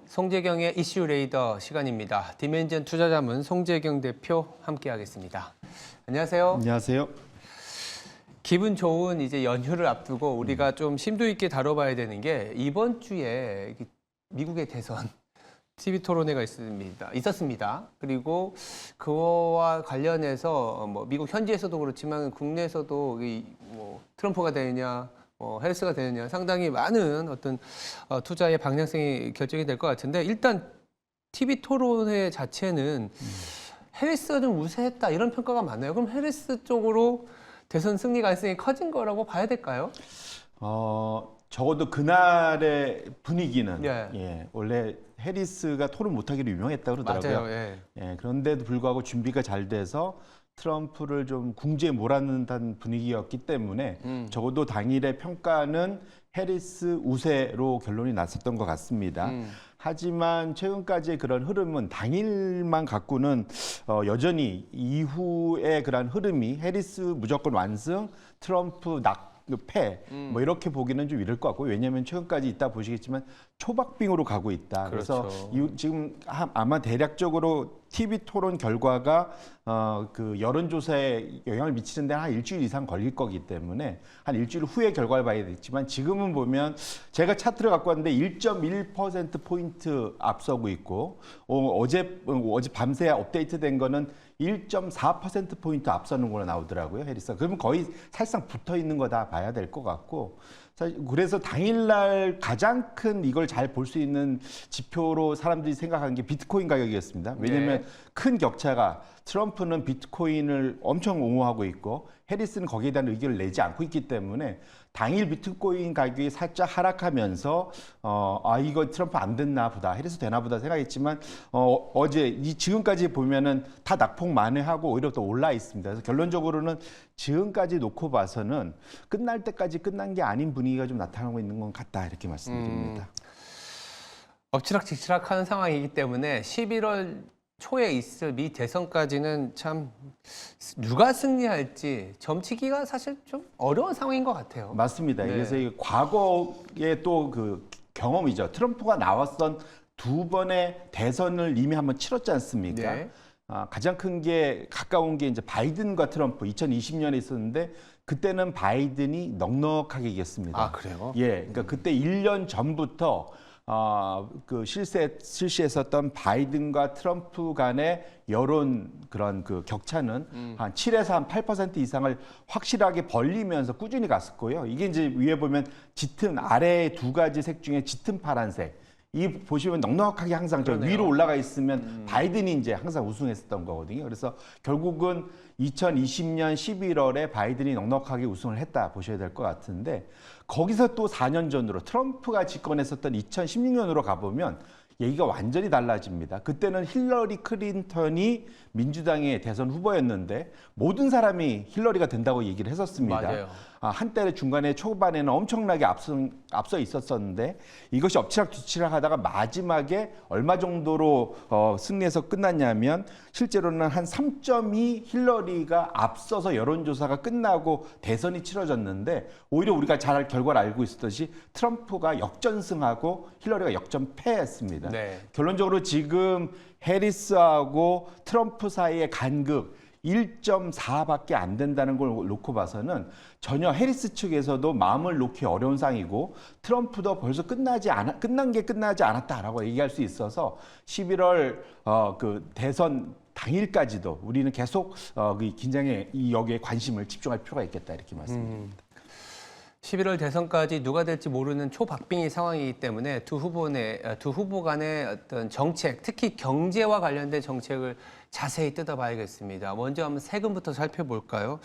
송재경의 이슈 레이더 시간입니다. 디멘전 투자자문 송재경 대표 함께하겠습니다. 안녕하세요. 안녕하세요. 기분 좋은 이제 연휴를 앞두고 우리가 좀 심도 있게 다뤄봐야 되는 게 이번 주에 미국의 대선 TV 토론회가 있었습니다. 그리고 그거와 관련해서 뭐 미국 현지에서도 그렇지만 국내에서도 뭐 트럼프가 되느냐, 해리스가 되느냐 상당히 많은 어떤 투자의 방향성이 결정이 될 것 같은데 일단 TV 토론회 자체는 해리스가 좀 우세했다 이런 평가가 많아요. 그럼 해리스 쪽으로 대선 승리 가능성이 커진 거라고 봐야 될까요? 적어도 그날의 분위기는 예. 원래 해리스가 토론 못하기로 유명했다고 그러더라고요. 맞아요. 그런데도 불구하고 준비가 잘 돼서 트럼프를 좀 궁지에 몰아넣는 분위기였기 때문에 적어도 당일의 평가는 해리스 우세로 결론이 났었던 것 같습니다. 하지만 최근까지의 그런 흐름은 당일만 갖고는 여전히 이후의 그런 흐름이 해리스 무조건 완승, 트럼프 패, 뭐 이렇게 보기는 좀 이를 것 같고, 왜냐하면 최근까지 이따 보시겠지만 초박빙으로 가고 있다. 그렇죠. 그래서 지금 아마 대략적으로 TV 토론 결과가 그 여론조사에 영향을 미치는 데 한 일주일 이상 걸릴 거기 때문에 한 일주일 후에 결과를 봐야 되겠지만, 지금은 보면 제가 차트를 갖고 왔는데 1.1%포인트 앞서고 있고, 어제 밤새 업데이트된 거는 1.4%포인트 앞서는 걸로 나오더라고요, 해리스가. 그러면 거의 사실상 붙어 있는 거다 봐야 될 것 같고, 그래서 당일날 가장 큰 이걸 잘 볼 수 있는 지표로 사람들이 생각하는 게 비트코인 가격이었습니다. 왜냐하면 큰 격차가, 트럼프는 비트코인을 엄청 옹호하고 있고 해리스는 거기에 대한 의견을 내지 않고 있기 때문에 당일 비트코인 가격이 살짝 하락하면서 이거 트럼프 안 됐나 보다, 해리스 되나 보다 생각했지만 어제 지금까지 보면은 다 낙폭 만회하고 오히려 더 올라 있습니다. 그래서 결론적으로는 지금까지 놓고 봐서는 끝날 때까지 끝난 게 아닌 분위기가 좀 나타나고 있는 것 같다, 이렇게 말씀드립니다. 엎치락뒤치락하는 상황이기 때문에 11월 초에 있을 미 대선까지는 참 누가 승리할지 점치기가 사실 좀 어려운 상황인 것 같아요. 맞습니다. 그래서 과거의 또 그 경험이죠. 트럼프가 나왔던 두 번의 대선을 이미 한번 치렀지 않습니까? 가장 큰 게 가까운 게 이제 바이든과 트럼프 2020년에 있었는데, 그때는 바이든이 넉넉하게 이겼습니다. 아, 그래요? 그러니까 그때 1년 전부터 그 실시했었던 바이든과 트럼프 간의 여론 그런 그 격차는 한 7에서 한 8% 이상을 확실하게 벌리면서 꾸준히 갔었고요. 이게 이제 위에 보면 짙은, 아래의 두 가지 색 중에 짙은 파란색. 이 보시면 넉넉하게 항상 저 위로 올라가 있으면 바이든이 이제 항상 우승했었던 거거든요. 그래서 결국은 2020년 11월에 바이든이 넉넉하게 우승을 했다 보셔야 될 것 같은데, 거기서 또 4년 전으로 트럼프가 집권했었던 2016년으로 가보면 얘기가 완전히 달라집니다. 그때는 힐러리 클린턴이 민주당의 대선 후보였는데 모든 사람이 힐러리가 된다고 얘기를 했었습니다. 맞아요. 한때 중간에 초반에는 엄청나게 앞서 있었었는데 이것이 엎치락뒤치락 하다가 마지막에 얼마 정도로 승리해서 끝났냐면, 실제로는 한 3.2 힐러리가 앞서서 여론조사가 끝나고 대선이 치러졌는데, 오히려 우리가 잘 결과를 알고 있었듯이 트럼프가 역전승하고 힐러리가 역전패했습니다. 결론적으로 지금 해리스하고 트럼프 사이의 간극 1.4밖에 안 된다는 걸 놓고 봐서는 전혀 해리스 측에서도 마음을 놓기 어려운 상황이고, 트럼프도 벌써 끝난 게 끝나지 않았다라고 얘기할 수 있어서 11월 그 대선 당일까지도 우리는 계속 긴장에 여기에 관심을 집중할 필요가 있겠다, 이렇게 말씀드립니다. 11월 대선까지 누가 될지 모르는 초박빙의 상황이기 때문에 두 후보 간의 어떤 정책, 특히 경제와 관련된 정책을 자세히 뜯어봐야겠습니다. 먼저 한번 세금부터 살펴볼까요?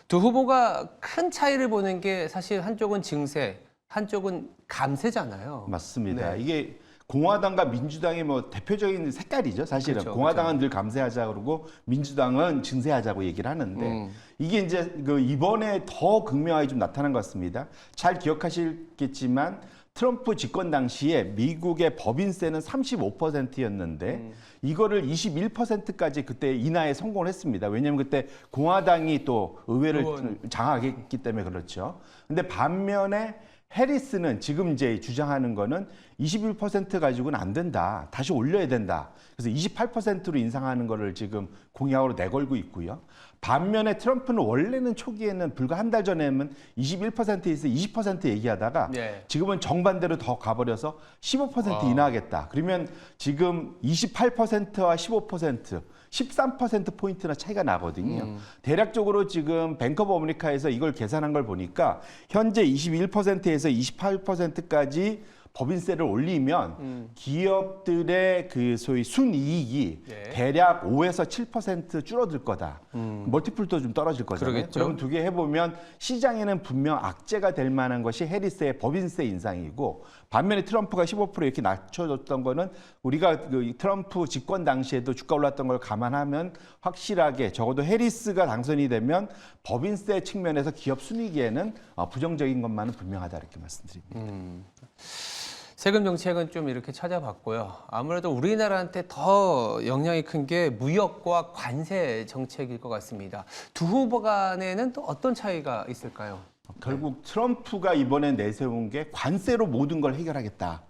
두 후보가 큰 차이를 보는 게 사실 한쪽은 증세, 한쪽은 감세잖아요. 맞습니다. 이게 공화당과 민주당의 뭐 대표적인 색깔이죠. 사실은 그렇죠, 공화당은 늘 감세하자 그러고 민주당은 증세하자고 얘기를 하는데 이게 이제 이번에 더 극명하게 좀 나타난 것 같습니다. 잘 기억하시겠지만 트럼프 집권 당시에 미국의 법인세는 35%였는데 이거를 21%까지 그때 인하에 성공을 했습니다. 왜냐하면 그때 공화당이 또 의회를 장악했기 때문에 그렇죠. 근데 반면에 해리스는 지금 이제 주장하는 거는 21% 가지고는 안 된다. 다시 올려야 된다. 그래서 28%로 인상하는 거를 지금 공약으로 내걸고 있고요. 반면에 트럼프는 원래는 초기에는 불과 한 달 전에는 21%에서 20% 얘기하다가 네. 지금은 정반대로 더 가버려서 15% 인하하겠다. 그러면 지금 28%와 15%, 13%포인트나 차이가 나거든요. 대략적으로 지금 뱅크 오브 아메리카에서 이걸 계산한 걸 보니까 현재 21%에서 28%까지 법인세를 올리면 기업들의 그 소위 순이익이 네. 대략 5에서 7% 줄어들 거다. 멀티플도 좀 떨어질 거잖아요. 그러겠죠. 그럼 두 개 해보면 시장에는 분명 악재가 될 만한 것이 해리스의 법인세 인상이고 반면에 트럼프가 15% 이렇게 낮춰줬던 거는 우리가 그 트럼프 집권 당시에도 주가 올랐던 걸 감안하면 확실하게 적어도 해리스가 당선이 되면 법인세 측면에서 기업 순이익에는 부정적인 것만은 분명하다 이렇게 말씀드립니다. 세금 정책은 좀 이렇게 찾아봤고요. 아무래도 우리나라한테 더 영향이 큰 게 무역과 관세 정책일 것 같습니다. 두 후보 간에는 또 어떤 차이가 있을까요? 결국 트럼프가 이번에 내세운 게 관세로 모든 걸 해결하겠다.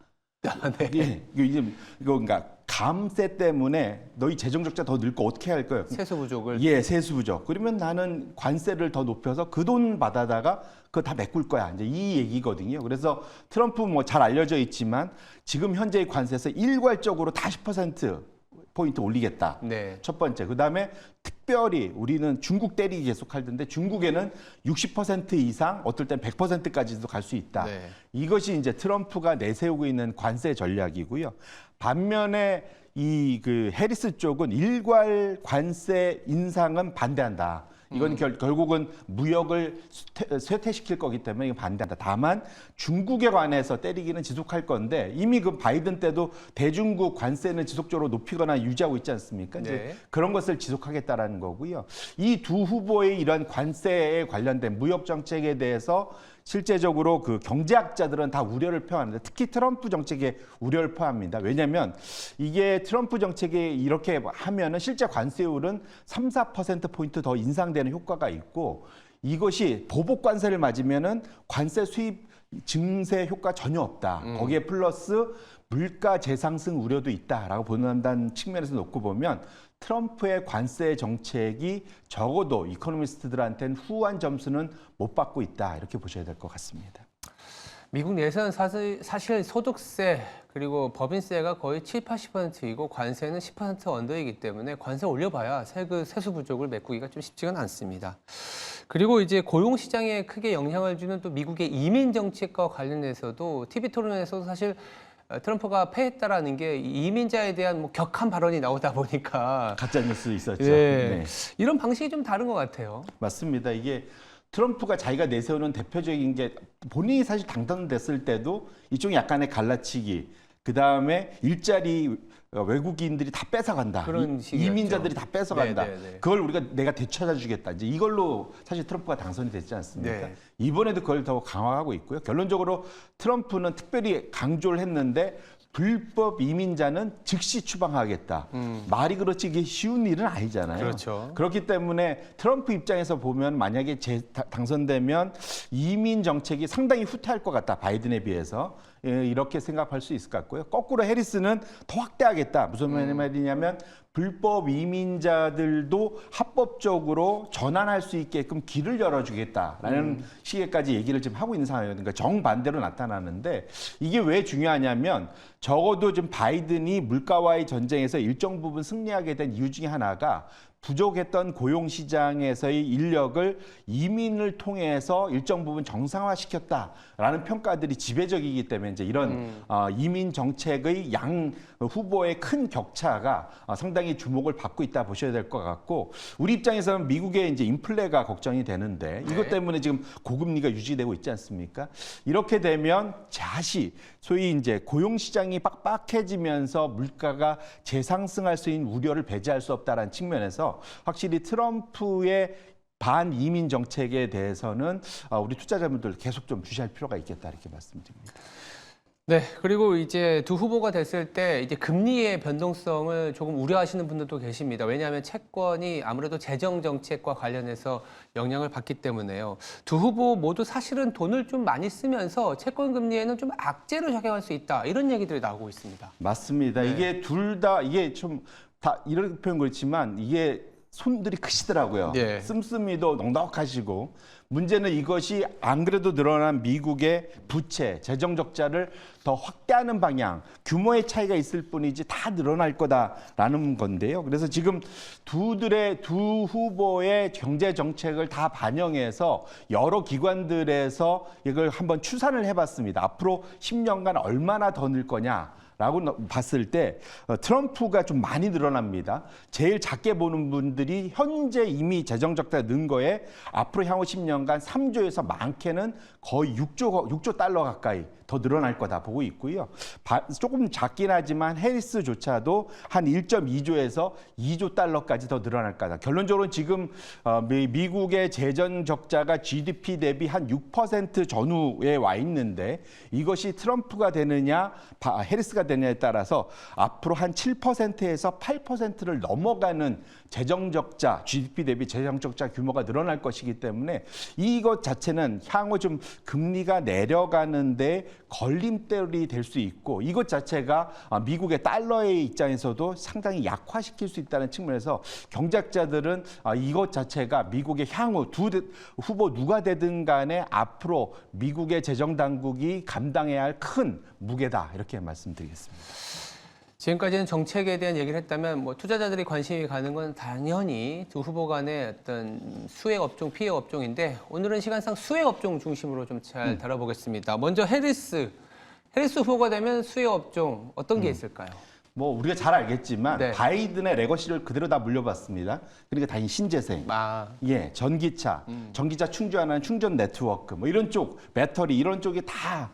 네. 이거 그러니까 감세 때문에 너희 재정 적자 더 늘고 어떻게 할 거예요? 세수 부족을. 예, 세수 부족. 그러면 나는 관세를 더 높여서 그 돈 받아다가 그거 다 메꿀 거야. 이제 이 얘기거든요. 그래서 트럼프 뭐 잘 알려져 있지만 지금 현재의 관세에서 일괄적으로 다 10%포인트 올리겠다. 네. 첫 번째. 그다음에 특별히 우리는 중국 때리기 계속 할 텐데 중국에는 60% 이상 어떨 땐 100%까지도 갈 수 있다. 네. 이것이 이제 트럼프가 내세우고 있는 관세 전략이고요. 반면에 이 그 해리스 쪽은 일괄 관세 인상은 반대한다. 이건 결국은 무역을 쇠퇴시킬 거기 때문에 이거 반대한다. 다만 중국에 관해서 때리기는 지속할 건데 이미 그 바이든 때도 대중국 관세는 지속적으로 높이거나 유지하고 있지 않습니까? 네. 이제 그런 것을 지속하겠다라는 거고요. 이 두 후보의 이런 관세에 관련된 무역 정책에 대해서 실제적으로 그 경제학자들은 다 우려를 표하는데 특히 트럼프 정책에 우려를 표합니다. 왜냐하면 이게 트럼프 정책이 이렇게 하면은 실제 관세율은 3, 4%포인트 더 인상되는 효과가 있고 이것이 보복 관세를 맞으면은 관세 수입 증세 효과 전혀 없다. 거기에 플러스 물가 재상승 우려도 있다라고 보는다는 측면에서 놓고 보면 트럼프의 관세 정책이 적어도 이코노미스트들한테는 후한 점수는 못 받고 있다. 이렇게 보셔야 될 것 같습니다. 미국 내에서는 사실 소득세 그리고 법인세가 거의 7, 80%이고 관세는 10% 언더이기 때문에 관세 올려봐야 세수 부족을 메꾸기가 좀 쉽지가 않습니다. 그리고 이제 고용 시장에 크게 영향을 주는 또 미국의 이민 정책과 관련해서도 TV 토론에서도 사실 트럼프가 패했다라는 게 이민자에 대한 뭐 격한 발언이 나오다 보니까 가짜 뉴스 있었죠. 예, 네. 이런 방식이 좀 다른 것 같아요. 맞습니다. 이게 트럼프가 자기가 내세우는 대표적인 게 본인이 사실 당선됐을 때도 이쪽이 약간의 갈라치기, 그 다음에 일자리 외국인들이 다 뺏어간다. 그런 식이었죠. 이민자들이 다 뺏어간다. 네네네. 그걸 내가 되찾아주겠다. 이제 이걸로 사실 트럼프가 당선이 됐지 않습니까? 네. 이번에도 그걸 더 강화하고 있고요. 결론적으로 트럼프는 특별히 강조를 했는데 불법 이민자는 즉시 추방하겠다. 말이 그렇지 이게 쉬운 일은 아니잖아요. 그렇죠. 그렇기 때문에 트럼프 입장에서 보면 만약에 당선되면 이민 정책이 상당히 후퇴할 것 같다. 바이든에 비해서. 예, 이렇게 생각할 수 있을 것 같고요. 거꾸로 해리스는 더 확대하겠다. 무슨 말이냐면 불법 이민자들도 합법적으로 전환할 수 있게끔 길을 열어주겠다라는 시기까지 얘기를 지금 하고 있는 상황이거든요. 그러니까 정반대로 나타나는데 이게 왜 중요하냐면 적어도 좀 바이든이 물가와의 전쟁에서 일정 부분 승리하게 된 이유 중에 하나가 부족했던 고용시장에서의 인력을 이민을 통해서 일정 부분 정상화시켰다라는 평가들이 지배적이기 때문에 이제 이런 이민 정책의 양 후보의 큰 격차가 상당히 주목을 받고 있다 보셔야 될 것 같고 우리 입장에서는 미국의 이제 인플레가 걱정이 되는데 이것 때문에 지금 고금리가 유지되고 있지 않습니까? 이렇게 되면 다시 소위 이제 고용시장이 빡빡해지면서 물가가 재상승할 수 있는 우려를 배제할 수 없다라는 측면에서 확실히 트럼프의 반이민 정책에 대해서는 우리 투자자분들 계속 좀 주시할 필요가 있겠다 이렇게 말씀드립니다. 네, 그리고 이제 두 후보가 됐을 때 이제 금리의 변동성을 조금 우려하시는 분들도 계십니다. 왜냐하면 채권이 아무래도 재정 정책과 관련해서 영향을 받기 때문에요. 두 후보 모두 사실은 돈을 좀 많이 쓰면서 채권 금리에는 좀 악재로 작용할 수 있다. 이런 얘기들이 나오고 있습니다. 맞습니다. 네. 이게 둘 다 이게 좀 다 이런 표현 그렇지만 이게 손들이 크시더라고요. 예. 씀씀이도 넉넉하시고 문제는 이것이 안 그래도 늘어난 미국의 부채, 재정 적자를 더 확대하는 방향, 규모의 차이가 있을 뿐이지 다 늘어날 거다라는 건데요. 그래서 지금 두 후보의 경제 정책을 다 반영해서 여러 기관들에서 이걸 한번 추산을 해봤습니다. 앞으로 10년간 얼마나 더 늘 거냐. 라고 봤을 때 트럼프가 좀 많이 늘어납니다. 제일 작게 보는 분들이 현재 이미 재정 적자 는 거에 앞으로 향후 10년간 3조에서 많게는 거의 6조 달러 가까이 더 늘어날 거다 보고 있고요. 조금 작긴 하지만 해리스조차도 한 1.2조에서 2조 달러까지 더 늘어날 거다. 결론적으로 지금 미국의 재정 적자가 GDP 대비 한 6% 전후에 와 있는데 이것이 트럼프가 되느냐 해리스가 되느냐에 따라서 앞으로 한 7%에서 8%를 넘어가는 재정 적자, GDP 대비 재정 적자 규모가 늘어날 것이기 때문에 이것 자체는 향후 좀 금리가 내려가는데 걸림돌이 될 수 있고 이것 자체가 미국의 달러의 입장에서도 상당히 약화시킬 수 있다는 측면에서 경제학자들은 이것 자체가 미국의 향후 두 후보 누가 되든 간에 앞으로 미국의 재정 당국이 감당해야 할 큰 무게다 이렇게 말씀드리겠습니다. 지금까지는 정책에 대한 얘기를 했다면 뭐 투자자들이 관심이 가는 건 당연히 두 후보 간의 어떤 수혜 업종, 피해 업종인데 오늘은 시간상 수혜 업종 중심으로 좀 잘 다뤄보겠습니다. 먼저 해리스 후보가 되면 수혜 업종 어떤 게 있을까요? 뭐 우리가 잘 알겠지만 네. 바이든의 레거시를 그대로 다 물려받습니다. 그러니까 당연히 신재생, 전기차, 전기차 충전하는 충전 네트워크, 뭐 이런 쪽, 배터리 이런 쪽이 다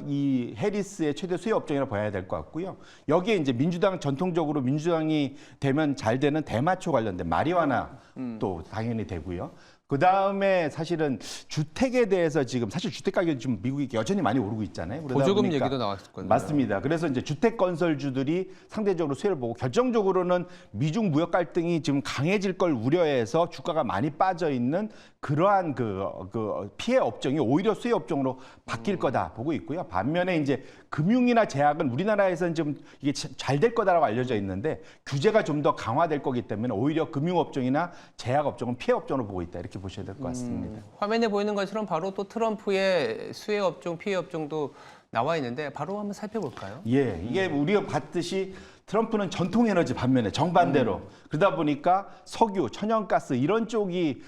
이 해리스의 최대 수혜 업종이라고 봐야 될 것 같고요. 여기에 이제 민주당 전통적으로 민주당이 되면 잘 되는 대마초 관련된 마리화나 또 당연히 되고요. 그 다음에 사실은 주택에 대해서 지금 사실 주택 가격이 좀 미국이 여전히 많이 오르고 있잖아요. 그러다 보조금 보니까 얘기도 나왔었거든요. 맞습니다. 그래서 이제 주택 건설주들이 상대적으로 수혜를 보고 결정적으로는 미중 무역 갈등이 지금 강해질 걸 우려해서 주가가 많이 빠져 있는 그러한 그 피해 업종이 오히려 수혜 업종으로 바뀔 거다 보고 있고요. 반면에 이제 금융이나 제약은 우리나라에서는 좀 이게 잘 될 거다라고 알려져 있는데 규제가 좀 더 강화될 거기 때문에 오히려 금융 업종이나 제약 업종은 피해 업종으로 보고 있다 이렇게 보셔야 될 것 같습니다. 화면에 보이는 것처럼 바로 또 트럼프의 수혜 업종, 피해 업종도 나와 있는데 바로 한번 살펴볼까요? 예, 이게 우리가 봤듯이 트럼프는 전통 에너지 반면에 정반대로 그러다 보니까 석유, 천연가스 이런 쪽이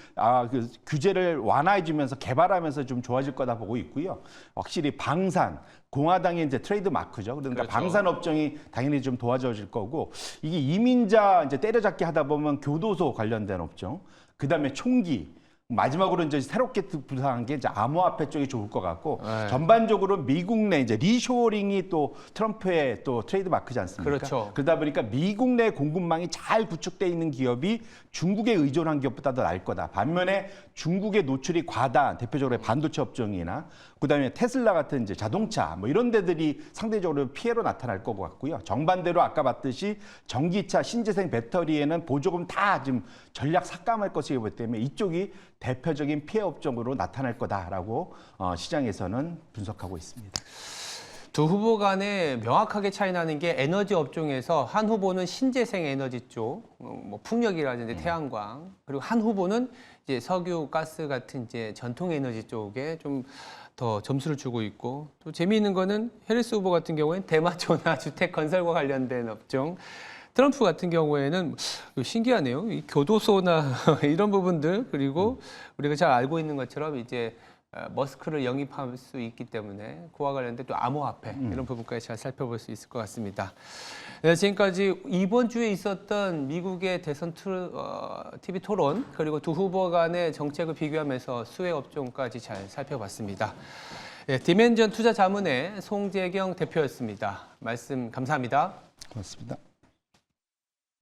그 규제를 완화해주면서 개발하면서 좀 좋아질 거다 보고 있고요. 확실히 방산, 공화당의 이제 트레이드 마크죠. 그러니까 그렇죠. 방산 업종이 당연히 좀 도와줄 거고 이게 이민자 이제 때려잡기 하다 보면 교도소 관련된 업종, 그 다음에 총기. 마지막으로 이제 새롭게 부상한 게 이제 암호화폐 쪽이 좋을 것 같고 네. 전반적으로 미국 내 이제 리쇼링이 또 트럼프의 또 트레이드 마크지 않습니까? 그렇죠. 그러다 보니까 미국 내 공급망이 잘 구축돼 있는 기업이 중국에 의존한 기업보다 더 나을 거다. 반면에 중국의 노출이 과다한 대표적으로 반도체 업종이나 그다음에 테슬라 같은 이제 자동차 뭐 이런 데들이 상대적으로 피해로 나타날 것 같고요. 정반대로 아까 봤듯이 전기차, 신재생 배터리에는 보조금 다 지금 전략 삭감할 것이기 때문에 이쪽이 대표적인 피해 업종으로 나타날 거다라고 시장에서는 분석하고 있습니다. 두 후보 간에 명확하게 차이 나는 게 에너지 업종에서 한 후보는 신재생 에너지 쪽, 뭐 풍력이라든지 태양광, 그리고 한 후보는 이제 석유, 가스 같은 이제 전통 에너지 쪽에 좀 더 점수를 주고 있고 또 재미있는 거는 해리스 후보 같은 경우에는 대마초나 주택 건설과 관련된 업종. 트럼프 같은 경우에는 신기하네요. 이 교도소나 이런 부분들 그리고 우리가 잘 알고 있는 것처럼 이제 머스크를 영입할 수 있기 때문에 그와 관련된 또 암호화폐 이런 부분까지 잘 살펴볼 수 있을 것 같습니다. 네, 지금까지 이번 주에 있었던 미국의 대선 TV 토론 그리고 두 후보 간의 정책을 비교하면서 수혜 업종까지 잘 살펴봤습니다. 네, 디멘전 투자자문의 송재경 대표였습니다. 말씀 감사합니다. 고맙습니다.